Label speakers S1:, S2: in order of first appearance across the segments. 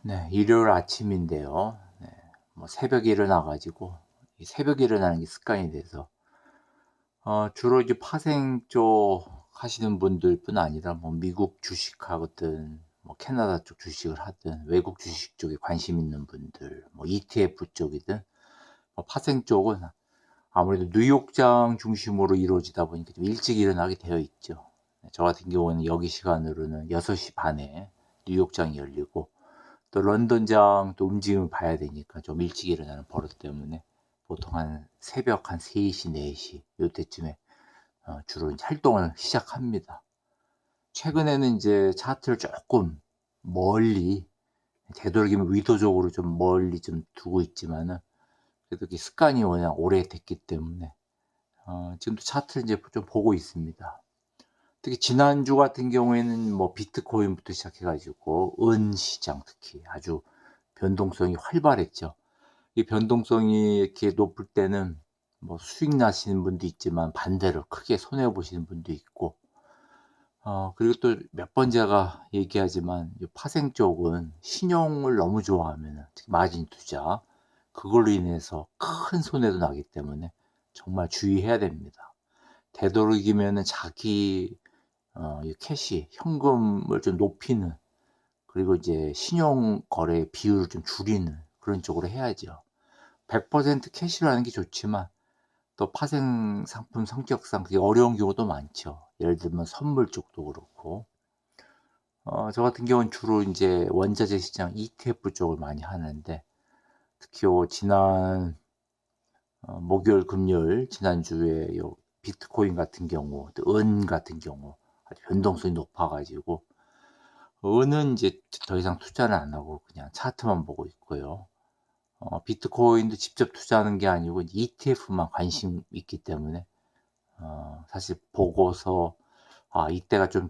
S1: 네, 일요일 아침인데요. 네, 뭐 새벽에 일어나 가지고 이 새벽에 일어나는 게 습관이 돼서 주로 이제 파생 쪽 하시는 분들뿐 아니라 뭐 미국 주식하든 뭐 캐나다 쪽 주식을 하든 외국 주식 쪽에 관심 있는 분들, 뭐 ETF 쪽이든 뭐 파생 쪽은 아무래도 뉴욕장 중심으로 이루어지다 보니까 좀 일찍 일어나게 되어 있죠. 네, 저 같은 경우는 여기 시간으로는 6시 반에 뉴욕장이 열리고 또 런던장 또 움직임을 봐야 되니까 좀 일찍 일어나는 버릇 때문에 보통 한 새벽 한 3시, 4시 요때쯤에 주로 이제 활동을 시작합니다. 최근에는 이제 차트를 조금 멀리, 되도록이면 의도적으로 좀 멀리 좀 두고 있지만은 그래도 이게 습관이 워낙 오래됐기 때문에 지금도 차트를 이제 좀 보고 있습니다. 특히 지난주 같은 경우에는 뭐 비트코인부터 시작해 가지고 은 시장 특히 아주 변동성이 활발했죠. 이 변동성이 이렇게 높을 때는 뭐 수익 나시는 분도 있지만 반대로 크게 손해 보시는 분도 있고 그리고 또 몇 번 제가 얘기하지만 이 파생 쪽은 신용을 너무 좋아하면은 특히 마진 투자 그걸로 인해서 큰 손해도 나기 때문에 정말 주의해야 됩니다. 되도록이면은 자기 이 캐시 현금을 좀 높이는 그리고 이제 신용 거래 비율을 좀 줄이는 그런 쪽으로 해야죠. 100% 캐시로 하는 게 좋지만 또 파생 상품 성격상 그게 어려운 경우도 많죠. 예를 들면 선물 쪽도 그렇고. 저 같은 경우는 주로 인제 원자재 시장 ETF 쪽을 많이 하는데 특히 지난 목요일, 금요일 지난주에 요 비트코인 같은 경우 또 은 같은 경우 아주 변동성이 높아 가지고 은은 인제 더 이상 투자를 안 하고 그냥 차트만 보고 있고요. 비트코인도 직접 투자하는 게 아니고 ETF만 관심 있기 때문에 사실 보고서 '아 이때가 좀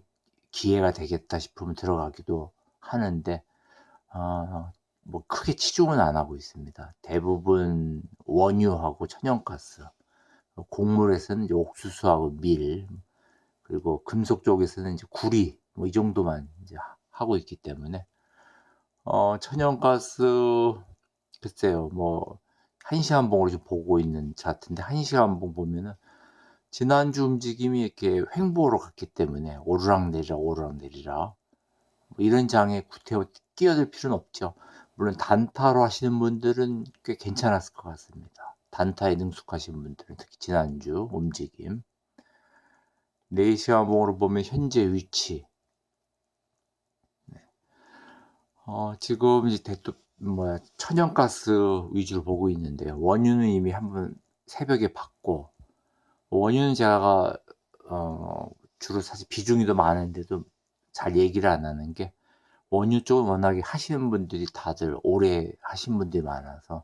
S1: 기회가 되겠다.' 싶으면 들어가기도 하는데 뭐 크게 치중은 안 하고 있습니다. 대부분 원유하고 천연가스, 곡물에서는 이제 옥수수하고 밀, 그리고 금속 쪽에서는 이제 구리 뭐 이 정도만 이제 하고 있기 때문에 천연가스 글쎄요. 뭐 1 시간봉으로 지금 보고 있는 차트인데 1 시간봉 보면은 지난주 움직임이 이렇게 횡보로 갔기 때문에 오르락내리락, 오르락내리락 뭐 이런 장에 구태여 끼어들 필요는 없죠. 물론 단타로 하시는 분들은 꽤 괜찮았을 것 같습니다. 단타에 능숙하신 분들은 특히 지난주 움직임. 4 시간봉으로 보면 현재 위치. 지금 이제 천연가스 위주로 보고 있는데요. 원유는 이미 한번 새벽에 봤고 원유는 제가 주로 사실 비중이 더 많은데도 잘 얘기를 안 하는 게 원유 쪽은 워낙에 하시는 분들이 다들 오래 하신 분들이 많아서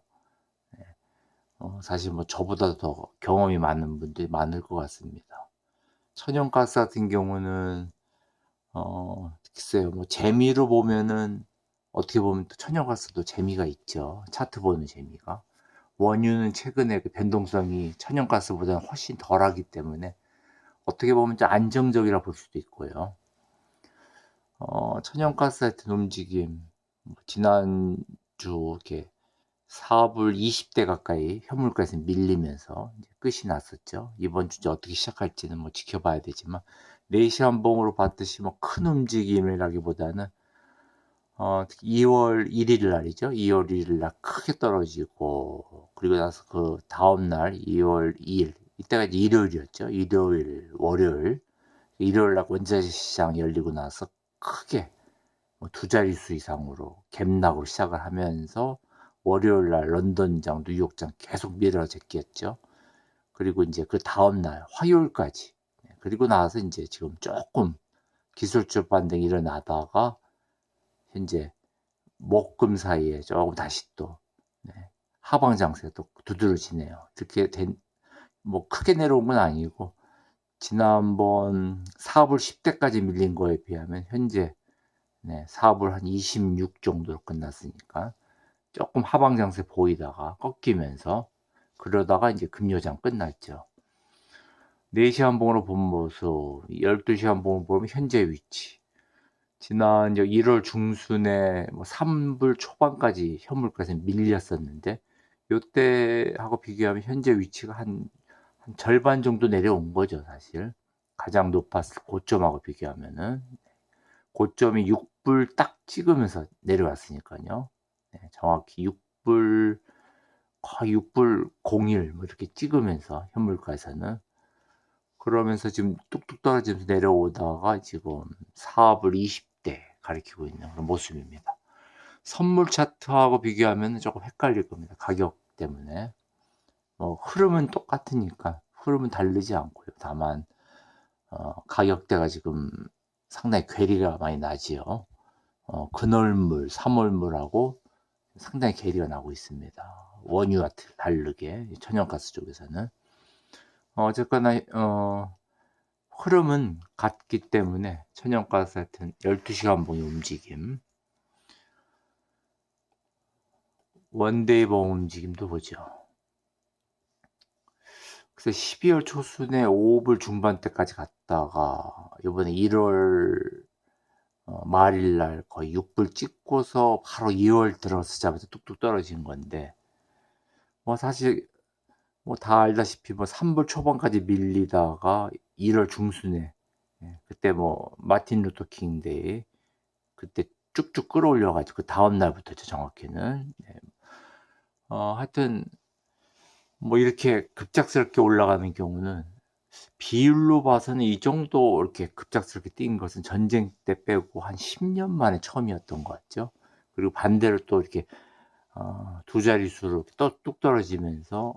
S1: 사실 뭐 저보다 더 경험이 많은 분들이 많을 것 같습니다. 천연가스 같은 경우는 글쎄요. 뭐 재미로 보면은 어떻게 보면 또 천연가스도 재미가 있죠, 차트 보는 재미가. 원유는 최근에 그 변동성이 천연가스보다는 훨씬 덜하기 때문에 어떻게 보면 좀 안정적이라 볼 수도 있고요. 천연가스 하여튼 움직임 뭐 지난주 이렇게 4불 20대 가까이 현물가에서 밀리면서 이제 끝이 났었죠. 이번 주 이제 어떻게 시작할지는 뭐 지켜봐야 되지만 4 시간봉으로 봤듯이 뭐 큰 움직임이라기보다는 특히 2월 1일 날이죠. 2월 1일 날 크게 떨어지고 그리고 나서 그다음 날 2월 2일 이때가 이제 일요일이었죠. 일요일, 월요일. 일요일 날 원자재 시장 열리고 나서 크게 뭐 두 자릿수 이상으로 갭락으로 시작을 하면서 월요일 날 런던장, 뉴욕장 계속 밀어제꼈죠. 그리고 인제 그다음 날 화요일까지. 그리고 나서 인제 지금 쪼끔 기술적 반등이 일어나다가 현재 목, 금 사이에 쪼금 다시 또 네 하방 장세가 또 두드러지네요. 이렇게 뭐 크게 내려온 건 아니고 지난번 4불 10 대까지 밀린 거에 비하면 현재 네 4불 한 26 정도로 끝났으니까 쪼끔 하방 장세 보이다가 꺾이면서 그러다가 인제 금요장 끝났죠. 4 시간봉으로 본 모습, 12 시간봉을 보면 현재 위치. 지난 1월 중순에 뭐 3불 초반까지 현물가에서 밀렸었는데 요때하고 비교하면 현재 위치가 한 절반 정도 내려온 거죠, 사실. 가장 높았을 고점하고 비교하면은. 고점이 6불 딱 찍으면서 내려왔으니까요. 네, 정확히 6불, 거의 6불 01 뭐 이렇게 찍으면서 현물가에서는. 그러면서 지금 뚝뚝 떨어지면서 내려오다가 지금 4불 20대 가리키고 있는 그런 모습입니다. 선물 차트하고 비교하면 조금 헷갈릴 겁니다. 가격 때문에. 흐름은 똑같으니까 흐름은 다르지 않고요. 다만 가격대가 지금 상당히 괴리가 많이 나지요. 근월물, 삼월물하고 상당히 괴리가 나고 있습니다. 원유와 다르게 천연가스 쪽에서는. 어쨌거나 흐름은 같기 때문에 천연가스 하여튼 12시간 봉의 움직임, 원데이 봉 움직임도 보죠. 그래서 12월 초순에 5불 중반대까지 갔다가 이번에 1월 말일날 거의 6불 찍고서 바로 2월 들어서자마자 뚝뚝 떨어진 건데, 뭐 사실 뭐 다 알다시피 뭐 3불 초반까지 밀리다가 1월 중순에 그때 뭐 마틴 루터 킹 데이 그때 쭉쭉 끌어올려 가지고 그 다음 날부터죠, 정확히는. 하여튼 뭐 이렇게 급작스럽게 올라가는 경우는 비율로 봐서는 이 정도 이렇게 급작스럽게 뛴 것은 전쟁 때 빼고 한 10년 만에 처음이었던 것 같죠. 그리고 반대로 또 이렇게 두 자릿수로 뚝 떨어지면서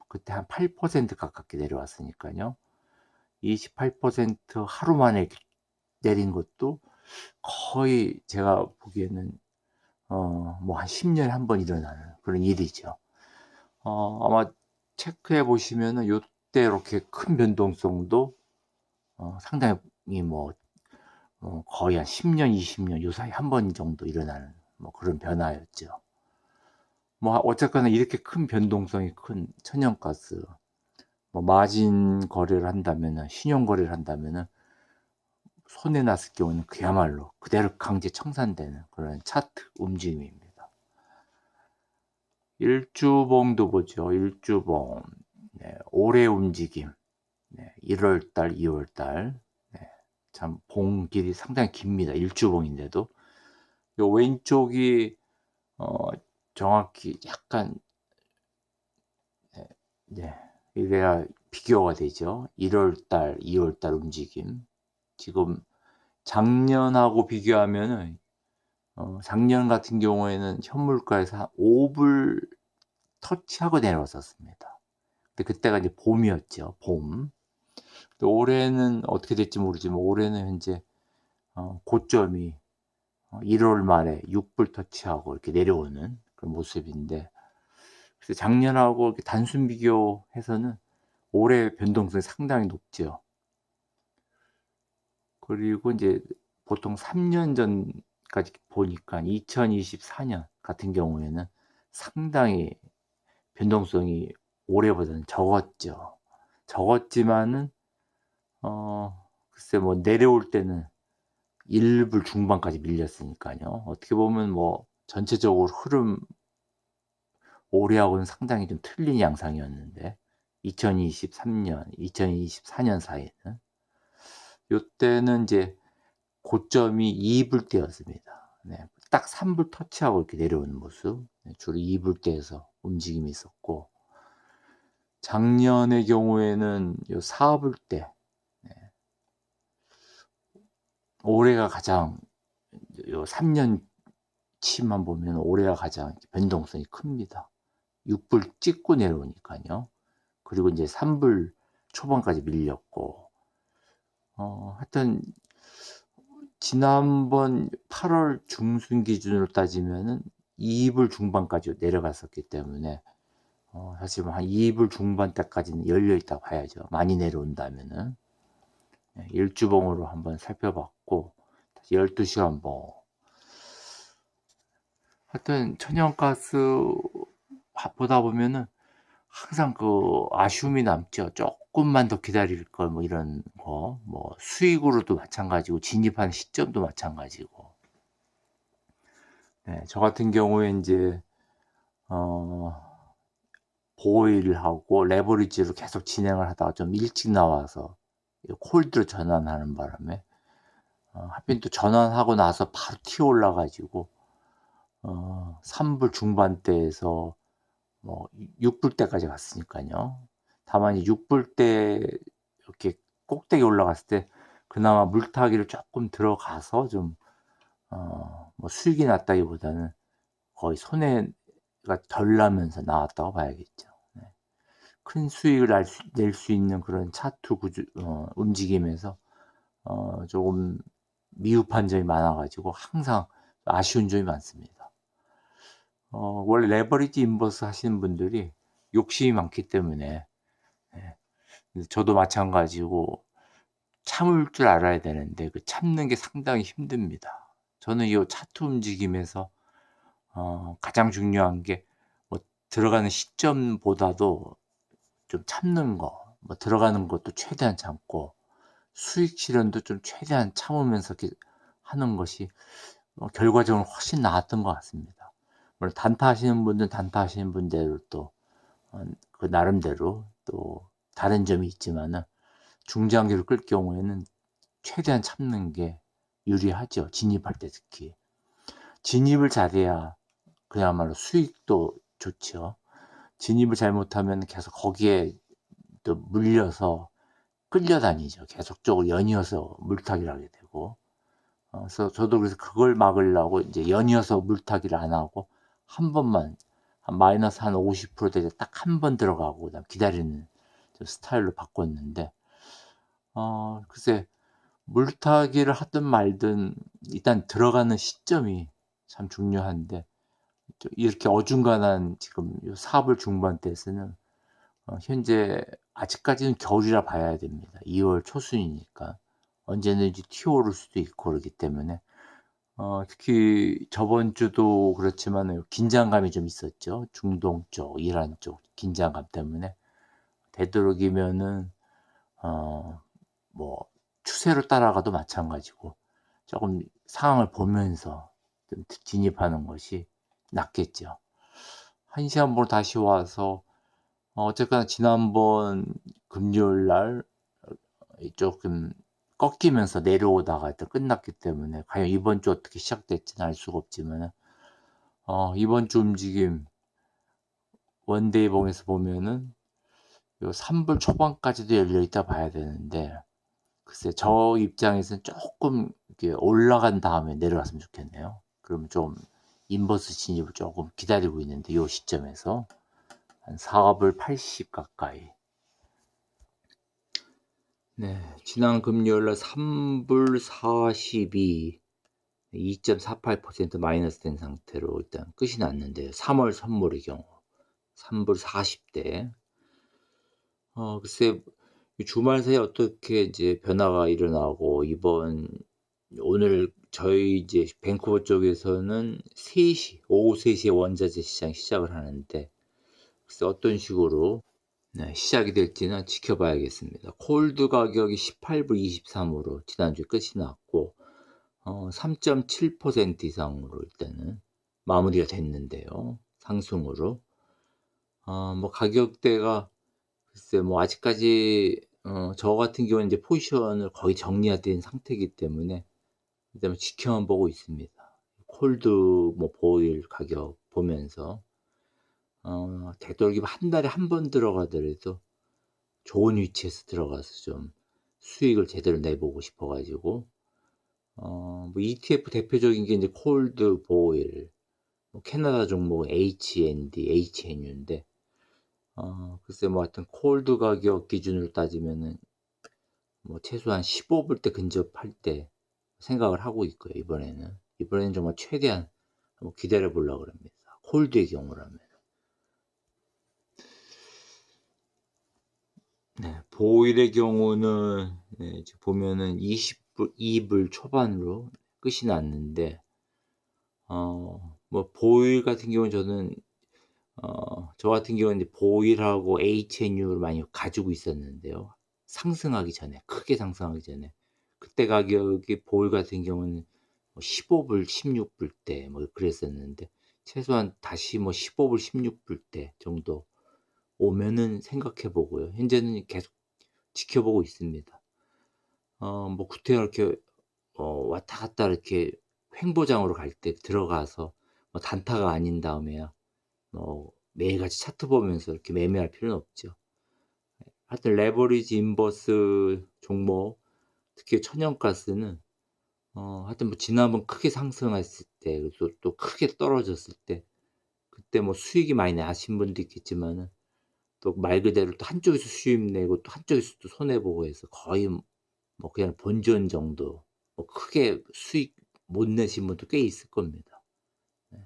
S1: 그때 한 8% 가깝게 내려왔으니까요. 28% 하루 만에 이렇게 내린 것도 거의 제가 보기에는 뭐 한 10년에 한 번 일어나는 그런 일이죠. 아마 체크해 보시면은 요때 이렇게 큰 변동성도 상당히 뭐 거의 한 10년, 20년 요 사이 한 번 정도 일어나는 뭐 그런 변화였죠. 뭐 어쨌거나 이렇게 큰 변동성이 큰 천연가스, 뭐 마진 거래를 한다면은, 신용 거래를 한다면은 손해 났을 경우는 그야말로 그대로 강제 청산되는 그런 차트 움직임입니다. 일주봉도 보죠. 일주봉. 네, 올해 움직임. 네, 1월달, 2월달. 네, 참 봉 길이 상당히 깁니다. 일주봉인데도. 요 왼쪽이 정확히 약간 네, 이래야 비교가 되죠. 1월달, 2월달 움직임. 지금 작년하고 비교하면은 작년 같은 경우에는 현물가에서 한 5불 터치하고 내려왔었습니다. 근데 그때가 이제 봄이었죠. 봄. 근데 올해는 어떻게 될지 모르지만 올해는 현재 고점이 1월 말에 6불 터치하고 이렇게 내려오는 그런 모습인데, 그래서 작년하고 이렇게 단순 비교해서는 올해 변동성이 상당히 높죠. 그리고 이제 보통 3년 전까지 보니까 2024년 같은 경우에는 상당히 변동성이 올해보다는 적었죠. 적었지만은 글쎄 뭐 내려올 때는 1불 중반까지 밀렸으니까요. 어떻게 보면 뭐 전체적으로 흐름 올해하고는 상당히 좀 틀린 양상이었는데 2023년, 2024년 사이에는 요때는 이제 고점이 2불대였습니다. 네, 딱 3불 터치하고 이렇게 내려오는 모습. 네, 주로 2불대에서 움직임이 있었고, 작년의 경우에는 요 4불대. 네, 올해가 가장 요 3년 치만 보면 올해가 가장 변동성이 큽니다. 6불 찍고 내려오니까요. 그리고 이제 3불 초반까지 밀렸고, 하여튼 지난번 8월 중순 기준으로 따지면은 2불 중반까지 내려갔었기 때문에 사실 한 2불 중반대까지는 열려 있다고 봐야죠. 많이 내려온다면은. 일주봉으로 한번 살펴봤고, 다시 12시간 봉. 하여튼 천연가스 보다 보면은 항상 그 아쉬움이 남죠. 쪼끔만 더 기다릴 걸 뭐 이런 거. 뭐 수익으로도 마찬가지고 진입하는 시점도 마찬가지고. 네. 저 같은 경우에 인제 어 보일하고 레버리지로 계속 진행을 하다가 좀 일찍 나와서 이 콜드로 전환하는 바람에 하필 또 전환하고 나서 바로 튀어 올라 가지고 3불 중반대에서 뭐 6 불대까지 갔으니깐요. 다만 이 6 불대 이렇게 꼭대기에 올라갔을 때 그나마 물타기를 쪼끔 들어가서 좀 뭐 수익이 났다기보다는 거의 손해가 덜 나면서 나왔다고 봐야겠죠. 네. 큰 수익을 낼 수 있는 그런 차트 구조 움직임에서 조금 미흡한 점이 많아 가지고 항상 아쉬운 점이 많습니다. 원래 레버리지 인버스 하시는 분들이 욕심이 많기 때문에 예. 저도 마찬가지고 참을 줄 알아야 되는데 그 참는 게 상당히 힘듭니다. 저는 이 차트 움직임에서 가장 중요한 게 뭐 들어가는 시점보다도 좀 참는 거, 뭐 들어가는 것도 최대한 참고 수익 실현도 좀 최대한 참으면서 이렇게 하는 것이 결과적으로 훨씬 나았던 것 같습니다. 물론 단타하시는 분들은 단타하시는 분대로 또 그 나름대로 또 다른 점이 있지만은 중장기로 끌 경우에는 최대한 참는 게 유리하죠, 진입할 때 특히. 진입을 잘해야 그야말로 수익도 좋죠. 진입을 잘못하면 계속 거기에 또 물려서 끌려다니죠. 계속적으로 연이어서 물타기를 하게 되고. 그래서 저도 그래서 그걸 막으려고 인제 연이어서 물타기를 안 하고 한 번만 한 마이너스 한 50% 될 때 딱 한 번 들어가고 그다음 기다리는 좀 스타일로 바꿨는데 글쎄 물타기를 하든 말든 일단 들어가는 시점이 참 중요한데 좀 이렇게 어중간한 지금 요 4불 중반대에서는 현재 아직까지는 겨울이라 봐야 됩니다. 2월 초순이니까. 언제든지 튀어오를 수도 있고 그러기 때문에 특히 저번 주도 그렇지만은 긴장감이 좀 있었죠. 중동 쪽, 이란 쪽 긴장감 때문에 되도록이면은 어 뭐 추세로 따라가도 마찬가지고 쪼금 상황을 보면서 좀 진입하는 것이 낫겠죠. 1 시간 보고 다시 와서 어쨌거나 지난번 금요일 날 쪼끔 꺾이면서 내려오다가 또 끝났기 때문에 과연 이번 주 어떻게 시작될지는 알 수가 없지만은 이번 주 움직임 원데이 봉에서 보면은 요 3불 초반까지도 열려 있다 봐야 되는데 글쎄 저 입장에서는 쪼끔 이렇게 올라간 다음에 내려왔으면 좋겠네요. 그러면 좀 인버스 진입을 쪼금 기다리고 있는데 요 시점에서 한 4불 80 가까이. 네. 지난 금요일 날 3불 42 2.48% 마이너스 된 상태로 일단 끝이 났는데요. 3월 선물의 경우 3불 40대. 글쎄 이 주말 새에 어떻게 이제 변화가 일어나고 오늘 저희 이제 밴쿠버 쪽에서는 3시 오후 3 시에 원자재 시장이 시작을 하는데 글쎄 어떤 식으로 네 시작이 될지는 지켜봐야겠습니다. 콜드 가격이 18불 23 으로 지난주에 끝이 났고 3.7% 이상으로 일단은 마무리가 됐는데요, 상승으로. 뭐 가격대가 글쎄 뭐 아직까지 저 같은 경우는 이제 포지션을 거의 정리가 된 상태이기 때문에 일단 지켜만 보고 있습니다. 콜드 뭐 보일 가격 보면서 되도록이면 한 달에 한 번 들어가더라도 좋은 위치에서 들어가서 좀 수익을 제대로 내보고 싶어 가지고 뭐 ETF 대표적인 게 인제 콜드 보일, 뭐 캐나다 종목은 HND, HNU인데 글쎄 뭐 하여튼 콜드 가격 기준으로 따지면은 뭐 최소한 15 불대 근접할 때 생각을 하고 있고요, 이번에는. 이번에는 정말 최대한 한번 기다려 보려고 그럽니다, 콜드의 경우라면. 네. 보일의 경우는 네 지금 보면은 2불 초반으로 끝이 났는데 뭐 보일 같은 경우는 저는 저 같은 경우는 이제 보일하고 HNU를 많이 가지고 있었는데요. 상승하기 전에, 크게 상승하기 전에. 그때 가격이 보일 같은 경우는 뭐 15불, 16불 대 뭐 그랬었는데, 최소한 다시 뭐 15불, 16불 대 정도 오면은 생각해 보고요. 현재는 계속 지켜보고 있습니다. 뭐 구태여 이렇게 왔다 갔다 이렇게 횡보장으로 갈 때 들어가서 뭐 단타가 아닌 다음에야 매일같이 차트 보면서 이렇게 매매할 필요는 없죠. 하여튼 레버리지 인버스 종목, 특히 천연가스는 하여튼 뭐 지난번 크게 상승했을 때, 또 크게 떨어졌을 때, 그때 뭐 수익이 많이 나신 분도 있겠지만은, 또 말 그대로 또 한쪽에서 수익 내고 또 한쪽에서 또 손해 보고 해서 거의 뭐 그냥 본전 정도, 뭐 크게 수익 못 내신 분도 꽤 있을 겁니다. 네.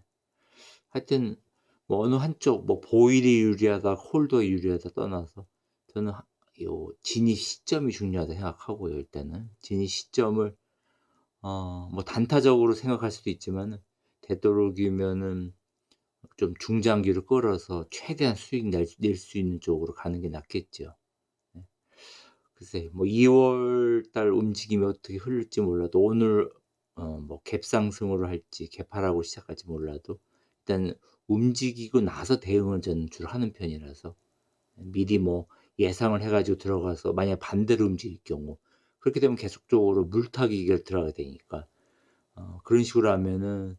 S1: 하여튼 뭐 어느 한쪽 뭐 보일이 유리하다, 홀더가 유리하다 떠나서 저는 요 진입 시점이 중요하다 생각하고요. 일단은 진입 시점을 뭐 단타적으로 생각할 수도 있지만은, 되도록이면은 좀 중장기로 끌어서 최대한 수익 낼 수 있는 쪽으로 가는 게 낫겠죠. 네. 글쎄 뭐 2월 달 움직임이 어떻게 흐를지 몰라도, 오늘 뭐 갭상승으로 할지 개파락으로 시작할지 몰라도 일단 움직이고 나서 대응을 저는 주로 하는 편이라서, 미리 뭐 예상을 해 가지고 들어가서 만약 반대로 움직일 경우, 그렇게 되면 계속적으로 물타기가 들어가야 되니까, 그런 식으로 하면은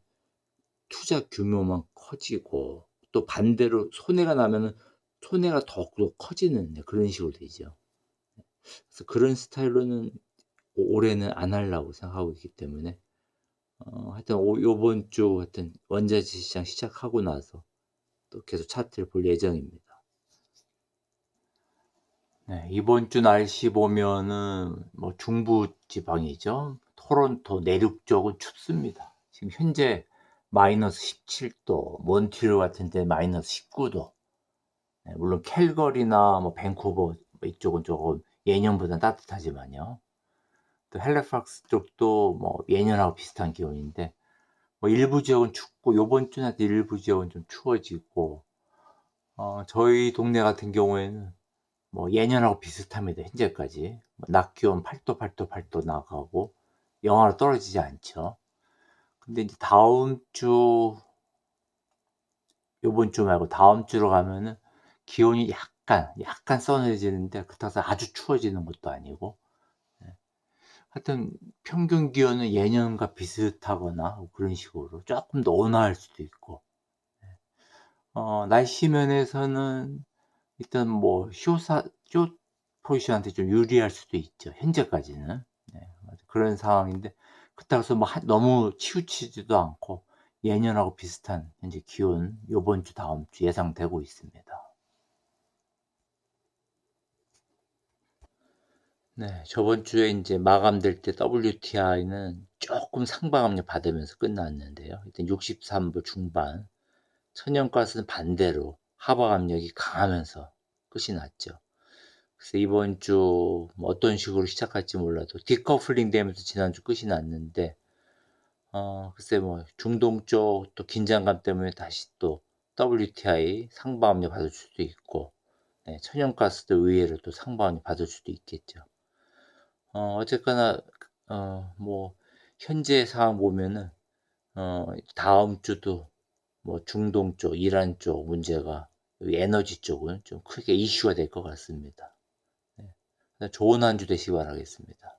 S1: 투자 규모만 커지고, 또 반대로 손해가 나면은 손해가 더욱더 커지는, 그런 식으로 되죠. 그래서 그런 스타일로는 올해는 안 하려고 생각하고 있기 때문에, 하여튼 요번 주 하여튼 원자재 시장 시작하고 나서 또 계속 차트를 볼 예정입니다. 네, 이번 주 날씨 보면은 뭐 중부 지방이죠. 토론토 내륙 쪽은 춥습니다. 지금 현재 마이너스 17도, 몬트리올 같은 데 마이너스 19도. 네, 물론 캘거리나 뭐 밴쿠버 뭐 이쪽은 조금 예년보다 따뜻하지만요. 또 헬리팍스 쪽도 뭐 예년하고 비슷한 기온인데, 뭐 일부 지역은 춥고, 요번 주나 일부 지역은 좀 추워지고, 저희 동네 같은 경우에는 뭐 예년하고 비슷합니다. 현재까지 낮 기온 8도, 8도, 8도 나가고 영하로 떨어지지 않죠. 근데 이제 다음 주, 요번 주 말고 다음 주로 가면은 기온이 약간 서늘해지는데, 그렇다고 해서 아주 추워지는 것도 아니고, 예. 하여튼 평균 기온은 예년과 비슷하거나 그런 식으로 조금 더 온화할 수도 있고, 날씨 면에서는 일단 뭐 쇼 포지션한테 좀 유리할 수도 있죠. 현재까지는. 네, 그런 상황인데, 그렇다고 해서 뭐 너무 치우치지도 않고 예년하고 비슷한 현재 기온, 요번 주 다음 주 예상되고 있습니다. 네, 저번 주에 이제 마감될 때 WTI는 조금 상방압력 받으면서 끝났는데요. 일단 63불 중반, 천연가스는 반대로 하방 압력이 강하면서 끝이 났죠. 그래서 이번 주 뭐 어떤 식으로 시작할지 몰라도 디커플링 되면서 지난주 끝이 났는데, 글쎄 뭐 중동 쪽 또 긴장감 때문에 다시 또 WTI 상방압력 받을 수도 있고, 네, 천연가스도 의외로 또 상방압력 받을 수도 있겠죠. 어쨌거나 뭐 현재 상황 보면은 다음 주도 뭐 중동 쪽, 이란 쪽 문제가, 여기 에너지 쪽은 좀 크게 이슈가 될 것 같습니다. 네. 좋은 한 주 되시기 바라겠습니다.